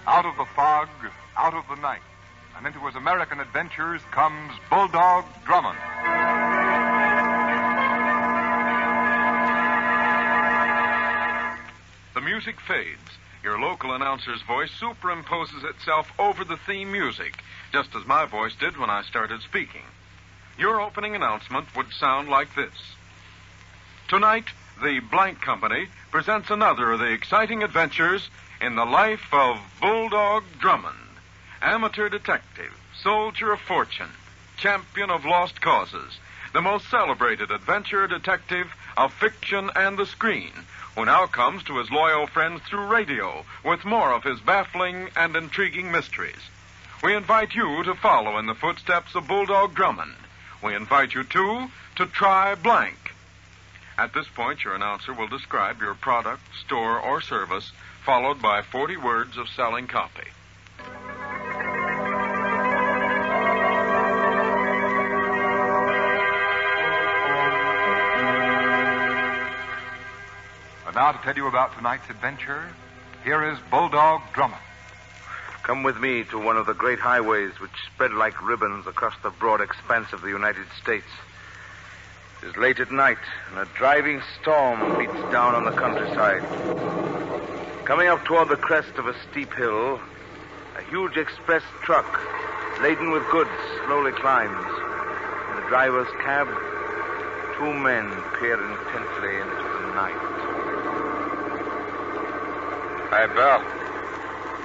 Out of the fog, out of the night, and into his American adventures comes Bulldog Drummond. The music fades. Your local announcer's voice superimposes itself over the theme music, just as my voice did when I started speaking. Your opening announcement would sound like this. Tonight, the Blank Company presents another of the exciting adventures in the life of Bulldog Drummond, amateur detective, soldier of fortune, champion of lost causes, the most celebrated adventure detective of fiction and the screen, who now comes to his loyal friends through radio with more of his baffling and intriguing mysteries. We invite you to follow in the footsteps of Bulldog Drummond. We invite you, too, to try Blank. At this point, your announcer will describe your product, store, or service, followed by 40 words of selling copy. And now to tell you about tonight's adventure, here is Bulldog Drummond. Come with me to one of the great highways which spread like ribbons across the broad expanse of the United States. It is late at night, and a driving storm beats down on the countryside. Coming up toward the crest of a steep hill, a huge express truck laden with goods slowly climbs. In the driver's cab, two men peer intently into the night. Hi, Bill.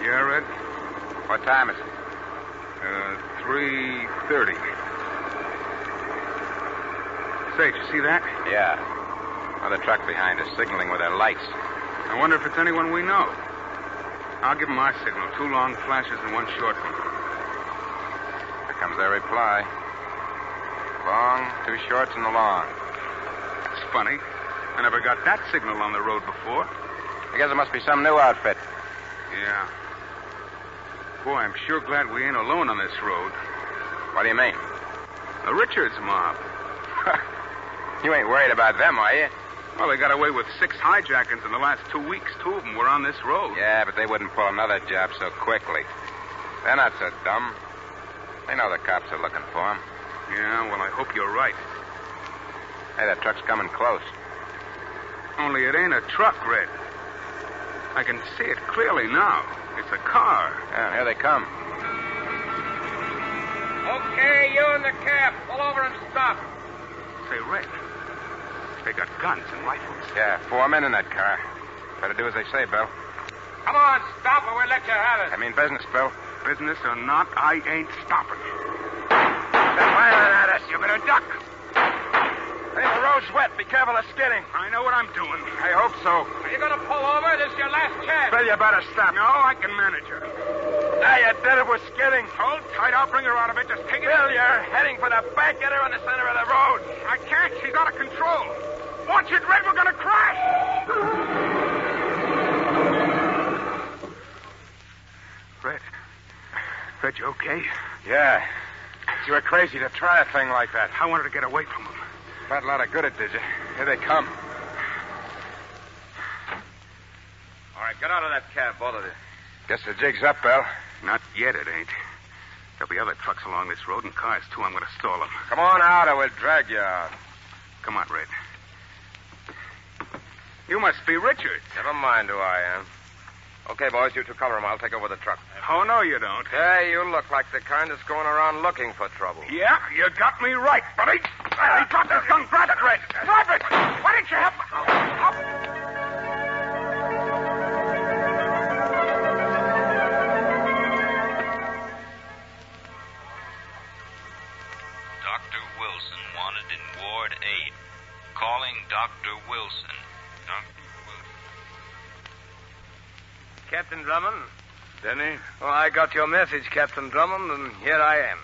Yeah, Red? What time is it? 3:30. Say, did you see that? Yeah. Another truck behind us signaling with their lights. I wonder if it's anyone we know. I'll give them my signal. 2 long flashes and 1 short one. Here comes their reply. Long, 2 shorts, and a long. That's funny. I never got that signal on the road before. I guess it must be some new outfit. Yeah. Boy, I'm sure glad we ain't alone on this road. What do you mean? The Richards mob. You ain't worried about them, are you? Well, they got away with 6 hijackers in the last 2 weeks. 2 of them were on this road. Yeah, but they wouldn't pull another job so quickly. They're not so dumb. They know the cops are looking for them. Yeah, well, I hope you're right. Hey, that truck's coming close. Only it ain't a truck, Red. I can see it clearly now. It's a car. Yeah, here they come. Okay, you in the cab. Pull over and stop. Say, Red, they got guns and rifles. Yeah, 4 men in that car. Better do as they say, Bill. Come on, stop or we'll let you have it. I mean business, Bill. Business or not, I ain't stopping. They're firing at us. You better duck. Hey, the road's wet. Be careful of skidding. I know what I'm doing. I hope so. Are you going to pull over? This is your last chance. Bill, you better stop. No, I can manage her. Now you did it. We're skidding. Hold tight. I'll bring her out of it. Just take it. Bill, you're heading for the bank. Get her in the center of the road. I can't. She's out of control. Watch it, Red. We're going to crash. Red, you okay? Yeah. You were crazy to try a thing like that. I wanted to get away from them. Got a lot of good it did you. Here they come. All right, get out of that cab, both of you. Guess the jig's up, Bill. Not yet, it ain't. There'll be other trucks along this road and cars, too. I'm going to stall them. Come on out or we'll drag you out. Come on, Red. You must be Richard. Never mind who I am. Okay, boys, you two cover him. I'll take over the truck. Oh, no, you don't. Hey, you look like the kind that's going around looking for trouble. Yeah, you got me right, buddy. Hey, drop this gun. Grab it, Red. Drop it. Why didn't you help? Calling Dr. Wilson. Dr. Wilson. Captain Drummond? Denny? Oh, I got your message, Captain Drummond, and here I am.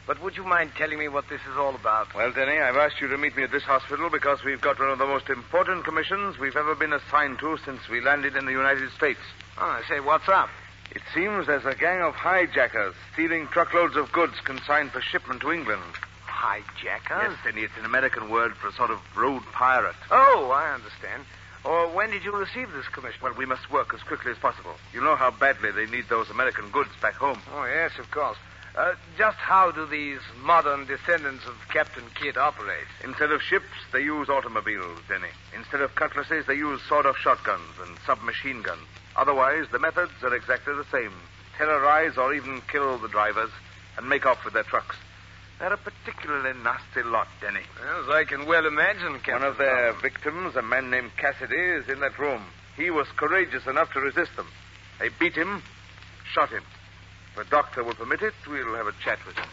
But would you mind telling me what this is all about? Well, Denny, I've asked you to meet me at this hospital because we've got one of the most important commissions we've ever been assigned to since we landed in the United States. Oh, I say, what's up? It seems there's a gang of hijackers stealing truckloads of goods consigned for shipment to England. Hijackers? Yes, Denny, it's an American word for a sort of road pirate. Oh, I understand. Or when did you receive this commission? Well, we must work as quickly as possible. You know how badly they need those American goods back home. Oh, yes, of course. Just how do these modern descendants of Captain Kidd operate? Instead of ships, they use automobiles, Denny. Instead of cutlasses, they use sawed-off shotguns and submachine guns. Otherwise, the methods are exactly the same. Terrorize or even kill the drivers and make off with their trucks. They're a particularly nasty lot, Denny. As I can well imagine, Captain. One of their victims, a man named Cassidy, is in that room. He was courageous enough to resist them. They beat him, shot him. If the doctor will permit it, we'll have a chat with him.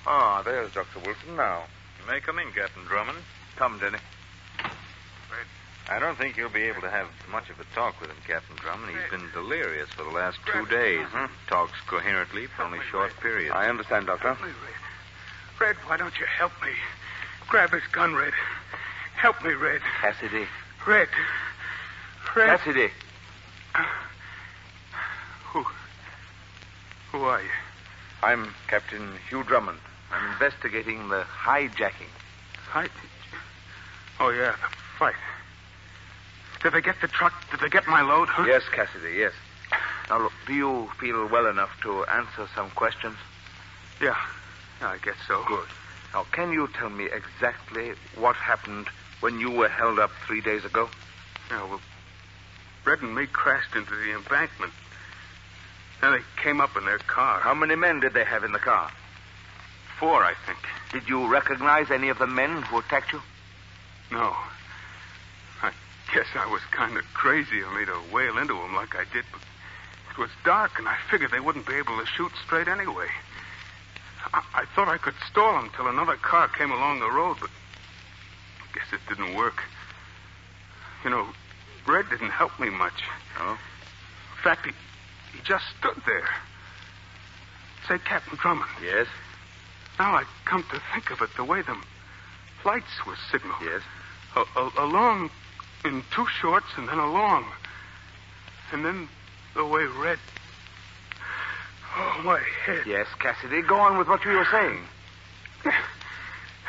Ah, there's Dr. Wilson now. You may come in, Captain Drummond. Come, Denny. I don't think you'll be able to have much of a talk with him, Captain Drummond. He's been delirious for the last 2 days. Talks coherently for only short periods. I understand, Doctor. Help me, Red. Red, why don't you help me? Grab his gun, Red. Help me, Red. Cassidy. Red. Cassidy. Who are you? I'm Captain Hugh Drummond. I'm investigating the hijacking. Oh, yeah, the fight. Did they get the truck? Did they get my load, huh? Yes, Cassidy, yes. Now, look, do you feel well enough to answer some questions? Yeah, I guess so. Good. Now, can you tell me exactly what happened when you were held up 3 days ago? Yeah, well, Red and me crashed into the embankment. Then they came up in their car. How many men did they have in the car? 4, I think. Did you recognize any of the men who attacked you? No. I guess I was kind of crazy of me to wail into them like I did, but it was dark, and I figured they wouldn't be able to shoot straight anyway. I thought I could stall them till another car came along the road, but I guess it didn't work. You know, Red didn't help me much. Oh? In fact, he just stood there. Say, Captain Drummond. Yes? Now I come to think of it, the way them lights were signaled. Yes? A long in 2 shorts and then a long. And then the way Red... Oh, my head. Yes, Cassidy, go on with what you were saying.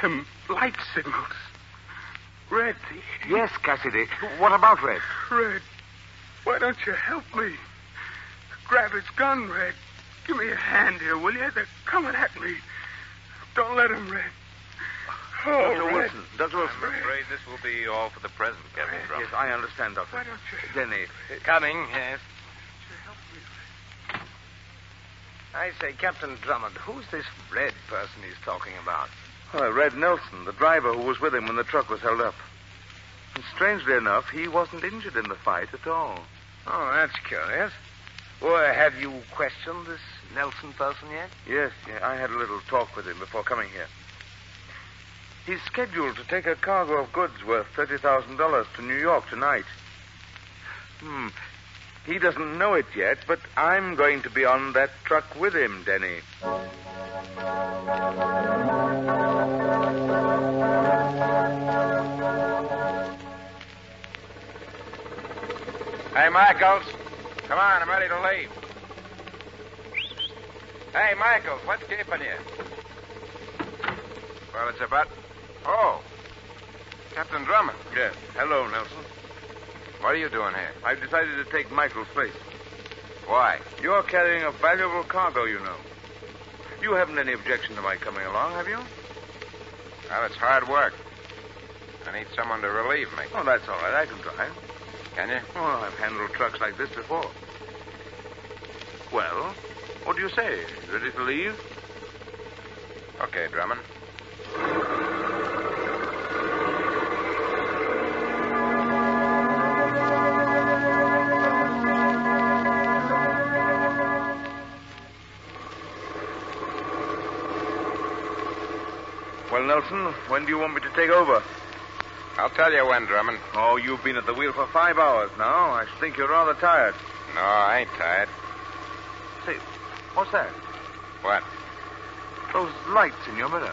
Them light signals. Red. Yes, Cassidy. What about Red? Red, why don't you help me? Grab his gun, Red. Give me a hand here, will you? They're coming at me. Don't let him, Red. Oh, Dr. Red. Wilson. Dr. Wilson. I'm afraid this will be all for the present, Captain Drummond. Yes, I understand, Doctor. Why don't you... Denny. Coming, yes. help me, Red? I say, Captain Drummond, who's this Red person he's talking about? Red Nelson, the driver who was with him when the truck was held up. And strangely enough, he wasn't injured in the fight at all. Oh, that's curious. Well, have you questioned this Nelson person yet? Yes, I had a little talk with him before coming here. He's scheduled to take a cargo of goods worth $30,000 to New York tonight. He doesn't know it yet, but I'm going to be on that truck with him, Denny. Hey, Michaels. Come on, I'm ready to leave. Hey, Michaels, what's keeping you? Well, it's about... Oh, Captain Drummond. Yes. Hello, Nelson. What are you doing here? I've decided to take Michael's place. Why? You're carrying a valuable cargo, you know. You haven't any objection to my coming along, have you? Well, it's hard work. I need someone to relieve me. Oh, that's all right. I can drive. Can you? Oh, I've handled trucks like this before. Well, what do you say? Ready to leave? Okay, Drummond. Well, Well, Nelson, when do you want me to take over? I'll tell you when, Drummond. Oh, you've been at the wheel for 5 hours now. I think you're rather tired. No, I ain't tired. Say, what's that? What? Those lights in your mirror.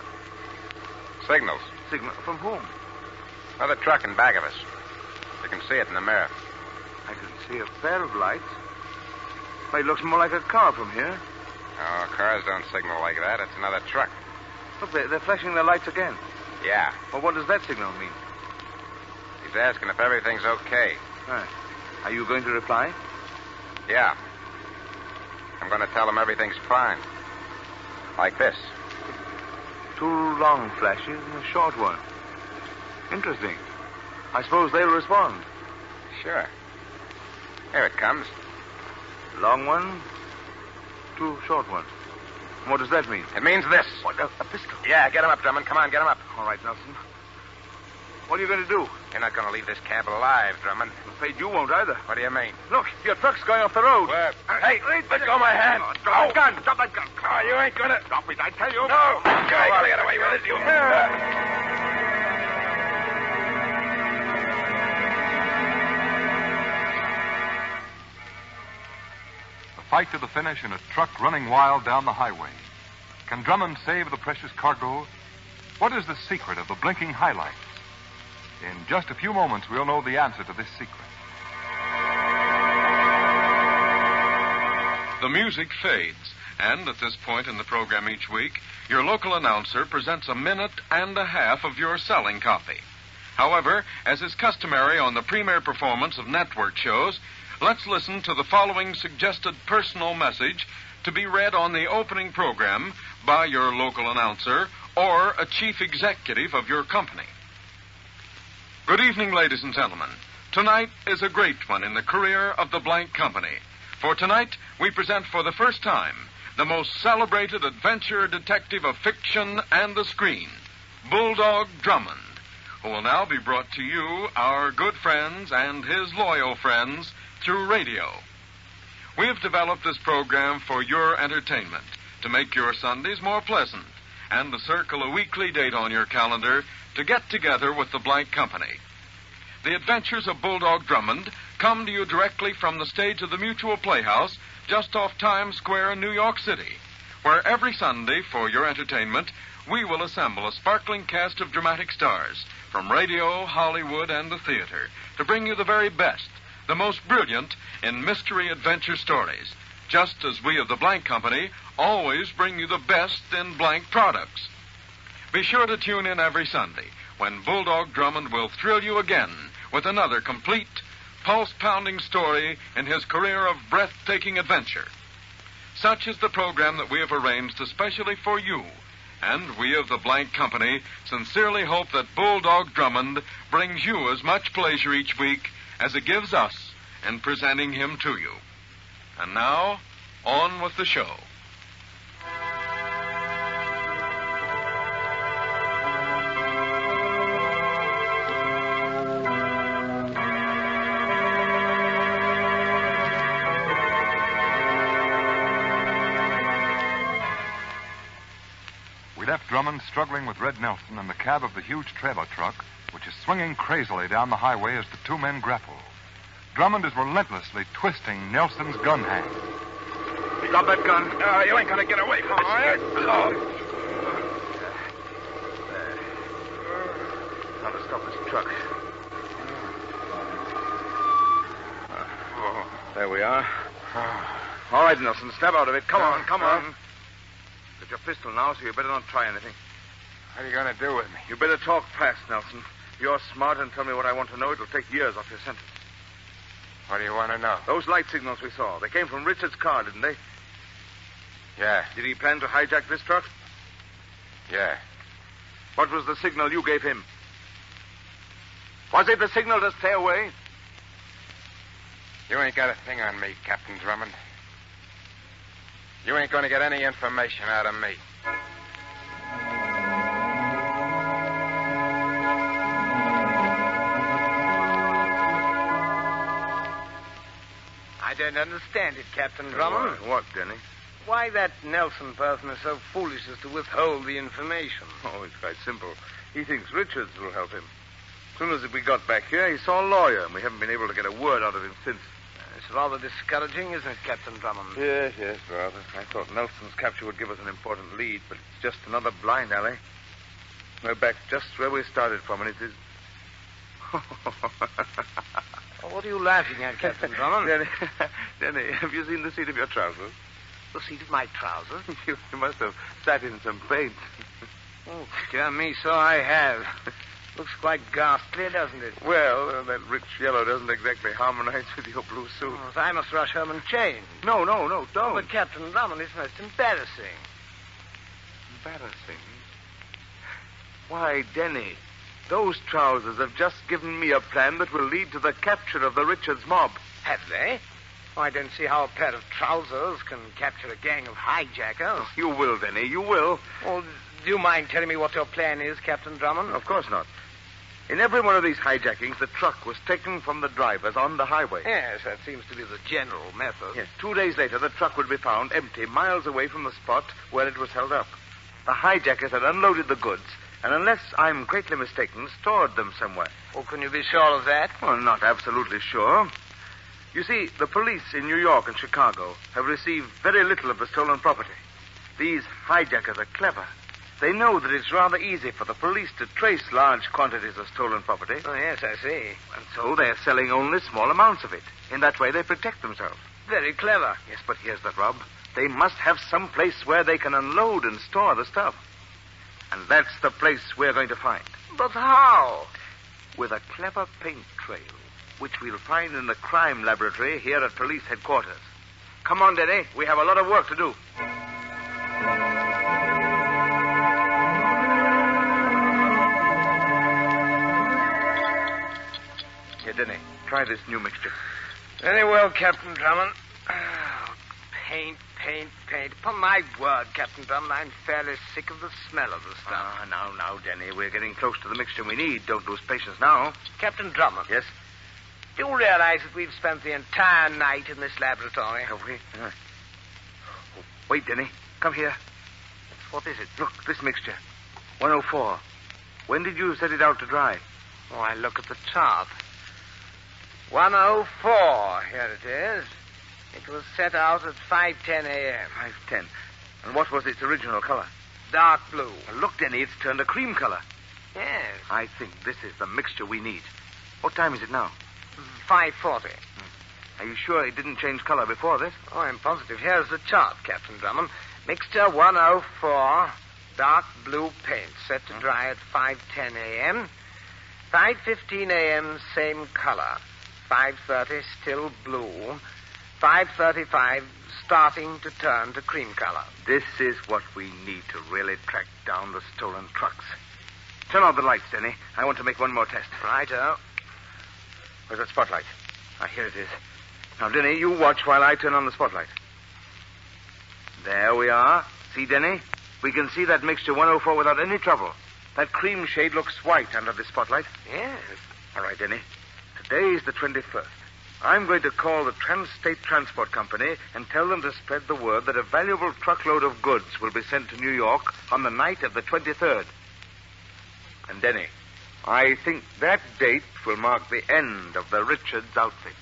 Signals. Signal from whom? Another truck in back of us. You can see it in the mirror. I can see a pair of lights. Why, it looks more like a car from here. Oh, cars don't signal like that. It's another truck. Look, they're flashing their lights again. Yeah. Well, what does that signal mean? He's asking if everything's okay. Right. Are you going to reply? Yeah. I'm going to tell him everything's fine. Like this. 2 long flashes and a short one. Interesting. I suppose they'll respond. Sure. Here it comes. Long one, 2 short ones. What does that mean? It means this. What, a pistol? Yeah, get him up, Drummond. Come on, get him up. All right, Nelson. What are you going to do? You're not going to leave this camp alive, Drummond. I'm afraid you won't either. What do you mean? Look, your truck's going off the road. Where? Hey, let go of my hand. Drop that gun. Drop that gun. Oh, you ain't going to... Drop it, I tell you. No. You ain't going to get away with it, you... Fight to the finish in a truck running wild down the highway. Can Drummond save the precious cargo? What is the secret of the blinking highlights? In just a few moments, we'll know the answer to this secret. The music fades, and at this point in the program each week, your local announcer presents a minute and a half of your selling copy. However, as is customary on the premiere performance of network shows, let's listen to the following suggested personal message to be read on the opening program by your local announcer or a chief executive of your company. Good evening, ladies and gentlemen. Tonight is a great one in the career of the blank company. For tonight, we present for the first time the most celebrated adventure detective of fiction and the screen, Bulldog Drummond, who will now be brought to you, our good friends and his loyal friends, through radio. We have developed this program for your entertainment, to make your Sundays more pleasant, and to circle a weekly date on your calendar to get together with the blank company. The adventures of Bulldog Drummond come to you directly from the stage of the Mutual Playhouse just off Times Square in New York City, where every Sunday, for your entertainment, we will assemble a sparkling cast of dramatic stars from radio, Hollywood, and the theater to bring you the very best, the most brilliant in mystery adventure stories, just as we of the Blank Company always bring you the best in blank products. Be sure to tune in every Sunday when Bulldog Drummond will thrill you again with another complete, pulse-pounding story in his career of breathtaking adventure. Such is the program that we have arranged especially for you, and we of the Blank Company sincerely hope that Bulldog Drummond brings you as much pleasure each week as it gives us in presenting him to you. And now, on with the show. We left Drummond struggling with Red Nelson in the cab of the huge trailer truck, which is swinging crazily down the highway as the 2 men grapple. Drummond is relentlessly twisting Nelson's gun hand. Drop that gun. You ain't gonna get away from us. Now to stop this truck. There we are. All right, Nelson, step out of it. Come on. Got your pistol now, so you better not try anything. What are you gonna do with me? You better talk fast, Nelson. You're smart and tell me what I want to know. It'll take years off your sentence. What do you want to know? Those light signals we saw, they came from Richard's car, didn't they? Yeah. Did he plan to hijack this truck? Yeah. What was the signal you gave him? Was it the signal to stay away? You ain't got a thing on me, Captain Drummond. You ain't going to get any information out of me. I don't understand it, Captain Drummond. What, Denny? why that Nelson person is so foolish as to withhold the information. Oh, it's quite simple. He thinks Richards will help him. As soon as we got back here, he saw a lawyer, and we haven't been able to get a word out of him since. It's rather discouraging, isn't it, Captain Drummond? Yes, rather. I thought Nelson's capture would give us an important lead, but it's just another blind alley. We're back just where we started from, and it is... What are you laughing at, Captain Drummond? Denny, have you seen the seat of your trousers? The seat of my trousers? You must have sat in some paint. Oh, dear me, so I have. Looks quite ghastly, doesn't it? Well, that rich yellow doesn't exactly harmonize with your blue suit. Oh, I must rush home and change. No, don't. But, Captain Drummond, it's most embarrassing. Embarrassing? Why, Denny, those trousers have just given me a plan that will lead to the capture of the Richards mob. Have they? Oh, I don't see how a pair of trousers can capture a gang of hijackers. You will, Denny, you will. Oh, do you mind telling me what your plan is, Captain Drummond? Of course not. In every one of these hijackings, the truck was taken from the drivers on the highway. Yes, that seems to be the general method. Yes, 2 days later, the truck would be found empty miles away from the spot where it was held up. The hijackers had unloaded the goods, and unless I'm greatly mistaken, stored them somewhere. Oh, can you be sure of that? Well, not absolutely sure. You see, the police in New York and Chicago have received very little of the stolen property. These hijackers are clever. They know that it's rather easy for the police to trace large quantities of stolen property. Oh, yes, I see. And so they're selling only small amounts of it. In that way, they protect themselves. Very clever. Yes, but here's the rub. They must have some place where they can unload and store the stuff. And that's the place we're going to find. But how? With a clever paint trail, which we'll find in the crime laboratory here at police headquarters. Come on, Denny. We have a lot of work to do. Here, Denny, try this new mixture. Very well, Captain Drummond. Oh, paint. Upon my word, Captain Drummond, I'm fairly sick of the smell of the stuff. Now, Denny, we're getting close to the mixture we need. Don't lose patience now. Captain Drummond. Yes? Do you realize that we've spent the entire night in this laboratory? Have we? Oh, wait, Denny. Come here. What is it? Look, this mixture. 104. When did you set it out to dry? Oh, I look at the chart. 104. Here it is. It was set out at 5:10 a.m. 5:10. And what was its original color? Dark blue. Well, look, Denny, it's turned a cream color. Yes. I think this is the mixture we need. What time is it now? 5:40. Are you sure it didn't change color before this? Oh, I'm positive. Here's the chart, Captain Drummond. Mixture 104, dark blue paint, set to dry at 5:10 a.m. 5:15 a.m., same color. 5:30, still blue. 5:35, starting to turn to cream color. This is what we need to really track down the stolen trucks. Turn on the lights, Denny. I want to make one more test. Righto. Where's that spotlight? Here it is. Now, Denny, you watch while I turn on the spotlight. There we are. See, Denny? We can see that mixture 104 without any trouble. That cream shade looks white under the spotlight. Yes. All right, Denny. Today is the 21st. I'm going to call the Trans-State Transport Company and tell them to spread the word that a valuable truckload of goods will be sent to New York on the night of the 23rd. And, Denny, I think that date will mark the end of the Richards outfit.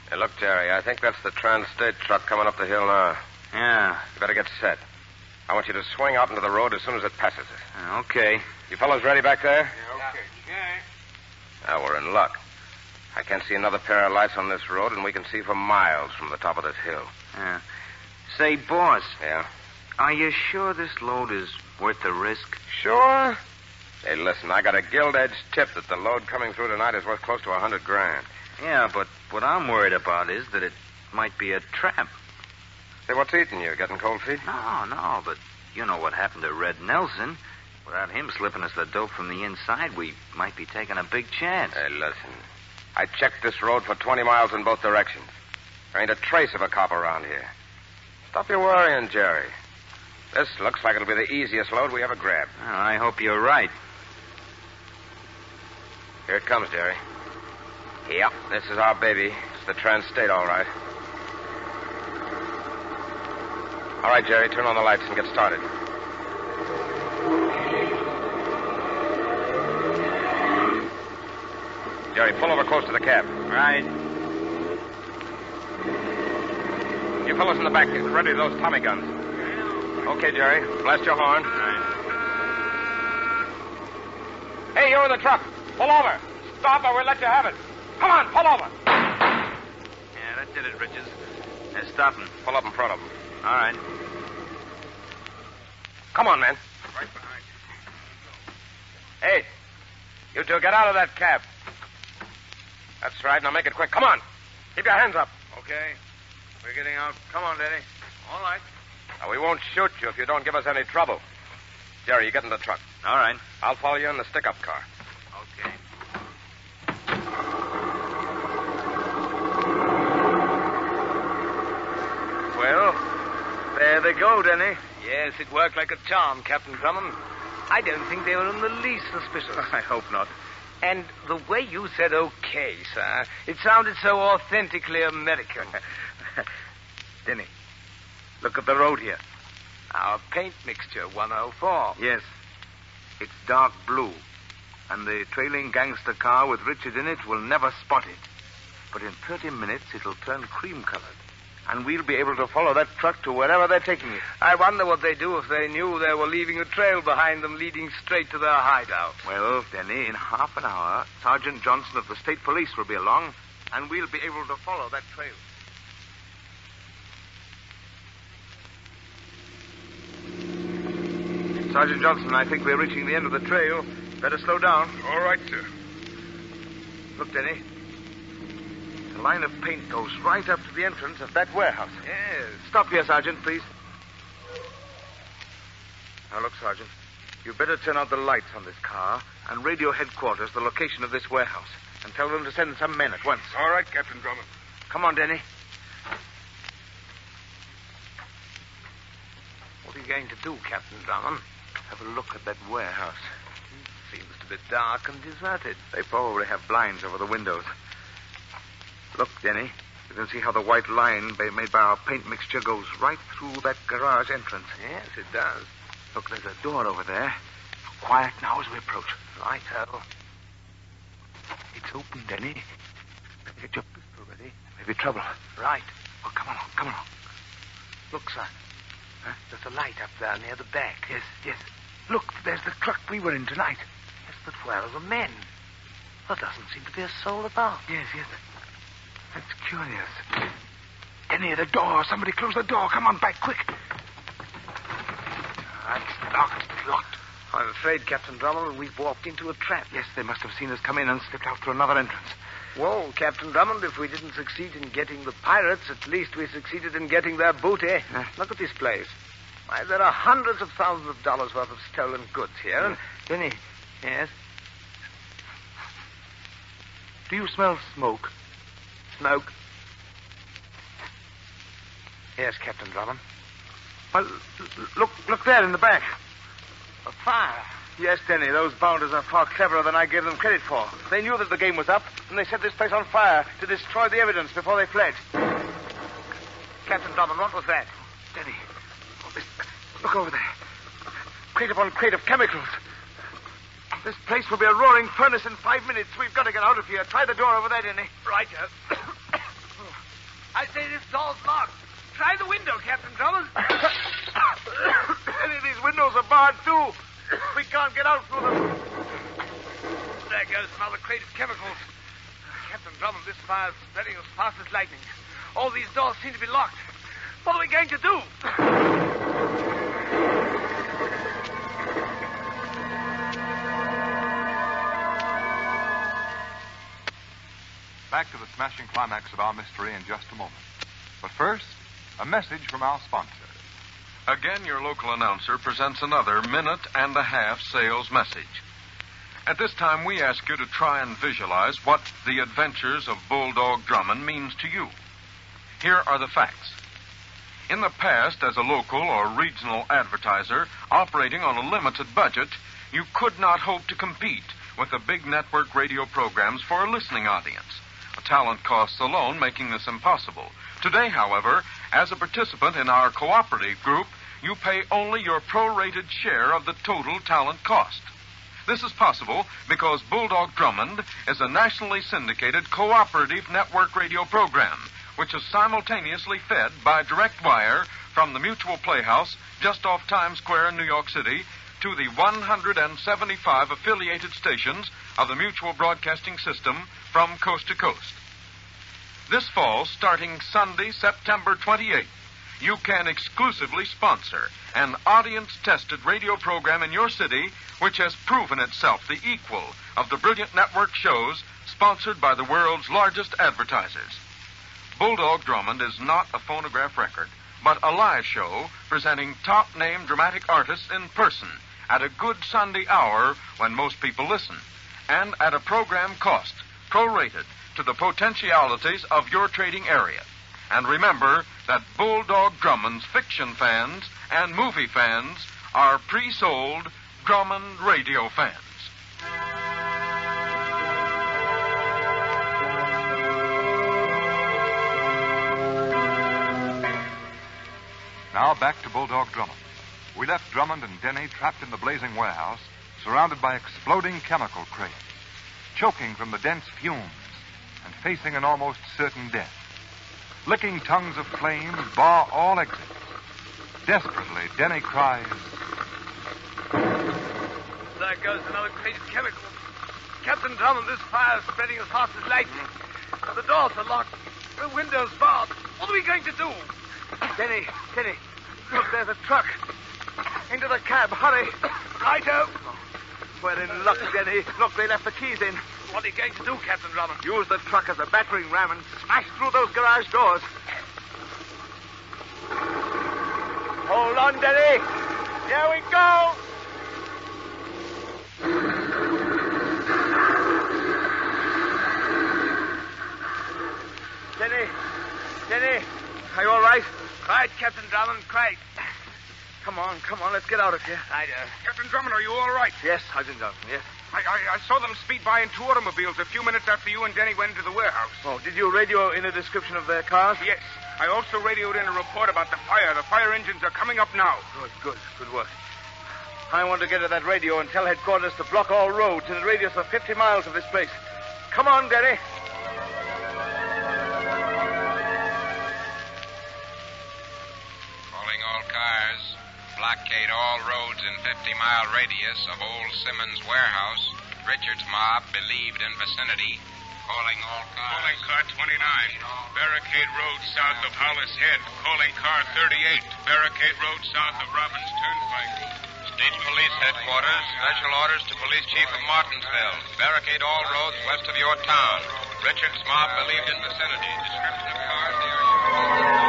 Hey, look, Jerry, I think that's the Trans-State truck coming up the hill now. Yeah. You better get set. I want you to swing out into the road as soon as it passes us. Okay. You fellows ready back there? Yeah, okay. Now, we're in luck. I can't see another pair of lights on this road, and we can see for miles from the top of this hill. Yeah. Say, boss, Yeah? are you sure this load is worth the risk? Sure. Hey, listen, I got a gilt-edged tip that the load coming through tonight is worth close to $100,000. Yeah, but what I'm worried about is that it might be a trap. Say, what's eating you? Getting cold feet? No, but you know what happened to Red Nelson. Without him slipping us the dope from the inside, we might be taking a big chance. Hey, listen. I checked this road for 20 miles in both directions. There ain't a trace of a cop around here. Stop your worrying, Jerry. This looks like it'll be the easiest load we ever grabbed. Well, I hope you're right. Here it comes, Jerry. Yep, this is our baby. It's the Trans-State, all right. All right, Jerry, turn on the lights and get started. Jerry, pull over close to the cab. Right. You fellows in the back, get ready with those Tommy guns. Okay, Jerry, blast your horn. Hey, you're in the truck. Pull over. Stop or we'll let you have it. Come on, pull over. Yeah, that did it, Richards. They're stopping. Pull up in front of them. All right. Come on, man. Right behind you. Hey, you two get out of that cab. That's right. Now make it quick. Come on. Keep your hands up. Okay. We're getting out. Come on, Denny. All right. Now, we won't shoot you if you don't give us any trouble. Jerry, you get in the truck. All right. I'll follow you in the stick-up car. Okay. Well, there they go, Denny. Yes, it worked like a charm, Captain Drummond. I don't think they were in the least suspicious. I hope not. And the way you said okay, sir, it sounded so authentically American. Denny, look at the road here. Our paint mixture, 104. Yes. It's dark blue. And the trailing gangster car with Richard in it will never spot it. But in 30 minutes, it'll turn cream-colored. And we'll be able to follow that truck to wherever they're taking it. I wonder what they'd do if they knew they were leaving a trail behind them leading straight to their hideout. Well, Denny, in half an hour, Sergeant Johnson of the State Police will be along, and we'll be able to follow that trail. Sergeant Johnson, I think we're reaching the end of the trail. Better slow down. All right, sir. Look, Denny. The line of paint goes right up to the entrance of that warehouse. Yes. Stop here, Sergeant, please. Now, look, Sergeant. You better turn out the lights on this car and radio headquarters the location of this warehouse and tell them to send some men at once. All right, Captain Drummond. Come on, Denny. What are you going to do, Captain Drummond? Have a look at that warehouse. Seems to be dark and deserted. They probably have blinds over the windows. Look, Denny. You can see how the white line made by our paint mixture goes right through that garage entrance. Yes, it does. Look, there's a door over there. Quiet now as we approach. Righto. It's open, Denny. Get your pistol ready. Maybe trouble. Right. Oh, come on, come on. Look, sir. Huh? There's a light up there near the back. Yes, yes. Look, there's the truck we were in tonight. Yes, but where are the men? There doesn't seem to be a soul about. Yes, yes. That's curious. Denny, the door. Somebody close the door. Come on, back, quick. It's locked. It's locked. I'm afraid, Captain Drummond, we've walked into a trap. Yes, they must have seen us come in and slipped out through another entrance. Well, Captain Drummond, if we didn't succeed in getting the pirates, at least we succeeded in getting their booty. Look at this place. Why, there are hundreds of thousands of dollars worth of stolen goods here. And Denny. Yes? Do you smell smoke? Smoke? Yes, Captain Drummond. Well, look there in the back. A fire. Yes, Denny, those bounders are far cleverer than I gave them credit for. They knew that the game was up, and they set this place on fire to destroy the evidence before they fled. Captain Drummond, what was that? Denny, look over there. Crate upon crate of chemicals. This place will be a roaring furnace in 5 minutes. We've got to get out of here. Try the door over there, Denny. Right, I say this door's locked. Try the window, Captain Drummond. Denny, these windows are barred, too. We can't get out through them. There goes another crate of chemicals. Captain Drummond, this fire's spreading as fast as lightning. All these doors seem to be locked. What are we going to do? Back to the smashing climax of our mystery in just a moment. But first, a message from our sponsor. Again, your local announcer presents another minute-and-a-half sales message. At this time, we ask you to try and visualize what the adventures of Bulldog Drummond means to you. Here are the facts. In the past, as a local or regional advertiser operating on a limited budget, you could not hope to compete with the big network radio programs for a listening audience. Talent costs alone making this impossible. Today, however, as a participant in our cooperative group, you pay only your prorated share of the total talent cost. This is possible because Bulldog Drummond is a nationally syndicated cooperative network radio program, which is simultaneously fed by direct wire from the Mutual Playhouse just off Times Square in New York City to the 175 affiliated stations of the Mutual Broadcasting System from coast to coast. This fall, starting Sunday, September 28th, you can exclusively sponsor an audience-tested radio program in your city which has proven itself the equal of the brilliant network shows sponsored by the world's largest advertisers. Bulldog Drummond is not a phonograph record, but a live show presenting top-name dramatic artists in person at a good Sunday hour when most people listen, and at a program cost prorated to the potentialities of your trading area. And remember that Bulldog Drummond's fiction fans and movie fans are pre-sold Drummond radio fans. Now back to Bulldog Drummond. We left Drummond and Denny trapped in the blazing warehouse, surrounded by exploding chemical crates, choking from the dense fumes and facing an almost certain death. Licking tongues of flame bar all exits. Desperately, Denny cries, "There goes another crate of chemicals. Captain Drummond, this fire is spreading as fast as lightning. The doors are locked. The windows barred. What are we going to do?" Denny, look, there's a truck. Into the cab, hurry. Righto. We're in luck, Denny. Look, they left the keys in. What are you going to do, Captain Drummond? Use the truck as a battering ram and smash through those garage doors. Hold on, Denny. Here we go. Denny, are you all right? Right, Captain Drummond, right. Come on, let's get out of here. Captain Drummond, are you all right? Yes, Sergeant Johnson, yes. I saw them speed by in two automobiles a few minutes after you and Denny went into the warehouse. Oh, did you radio in a description of their cars? Yes. I also radioed in a report about the fire. The fire engines are coming up now. Good work. I want to get to that radio and tell headquarters to block all roads in a radius of 50 miles of this place. Come on, Denny. Calling all cars. Blockade all roads in 50-mile radius of Old Simmons Warehouse. Richard's mob believed in vicinity. Calling all cars. Calling car 29. Barricade Road south of Hollis Head. Calling car 38. Barricade Road south of Robbins Turnpike. State Police Headquarters. Special orders to Police Chief of Martinsville. Barricade all roads west of your town. Richard's mob believed in vicinity. Description of cars they are using.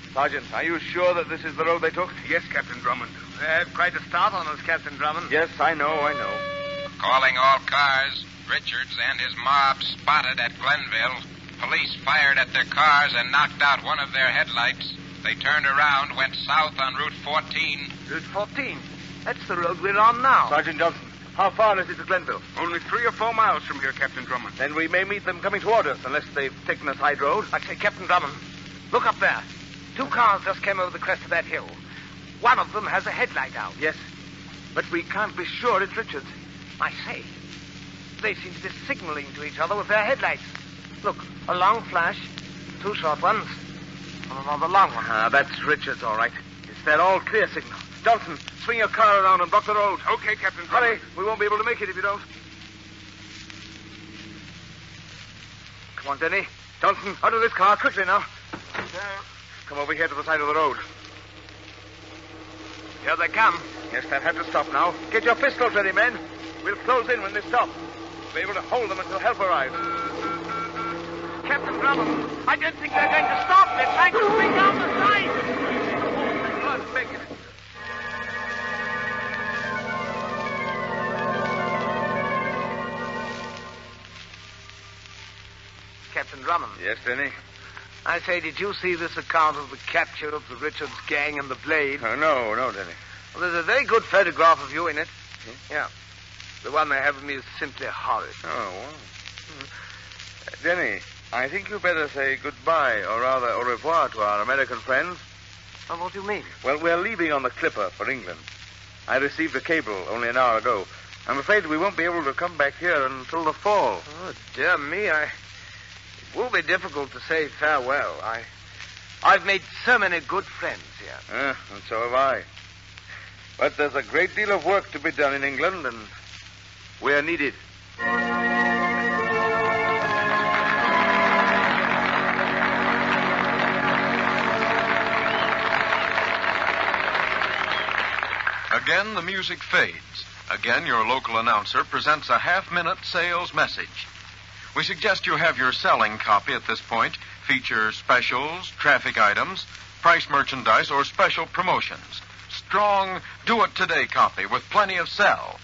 Sergeant, are you sure that this is the road they took? Yes, Captain Drummond. They have quite a start on us, Captain Drummond. Yes, I know. Calling all cars. Richards and his mob spotted at Glenville. Police fired at their cars and knocked out one of their headlights. They turned around, went south on Route 14. Route 14? That's the road we're on now. Sergeant Johnson, how far is it to Glenville? Only 3 or 4 miles from here, Captain Drummond. Then we may meet them coming toward us, unless they've taken a side road. I say, Captain Drummond, look up there. 2 cars just came over the crest of that hill. One of them has a headlight out. Yes, but we can't be sure it's Richards. I say, they seem to be signaling to each other with their headlights. Look, a long flash, 2 short ones, and another long one. That's Richards, all right. It's their all clear signal. Johnson, swing your car around and block the road. Okay, Captain Drummond. Hurry, we won't be able to make it if you don't. Come on, Denny. Johnson, out of this car, quickly now. Come over here to the side of the road. Here they come. Yes, they'll have to stop now. Get your pistols ready, men. We'll close in when they stop. We'll be able to hold them until help arrives. Captain Drummond, I don't think they're going to stop. They're trying to swing down the side. Go on, make it. Captain Drummond. Yes, Denny? I say, did you see this account of the capture of the Richards gang and the blade? No, Denny. Well, there's a very good photograph of you in it. Yeah. The one they have of me is simply horrid. Oh, wow. Denny, I think you better say goodbye, or rather au revoir, to our American friends. Well, what do you mean? Well, we're leaving on the Clipper for England. I received a cable only an hour ago. I'm afraid we won't be able to come back here until the fall. Oh, dear me, it will be difficult to say farewell. I've made so many good friends here. And so have I. But there's a great deal of work to be done in England, and we're needed. Again, the music fades. Again, your local announcer presents a half-minute sales message. We suggest you have your selling copy at this point feature specials, traffic items, price merchandise, or special promotions. Strong, do-it-today copy with plenty of sell.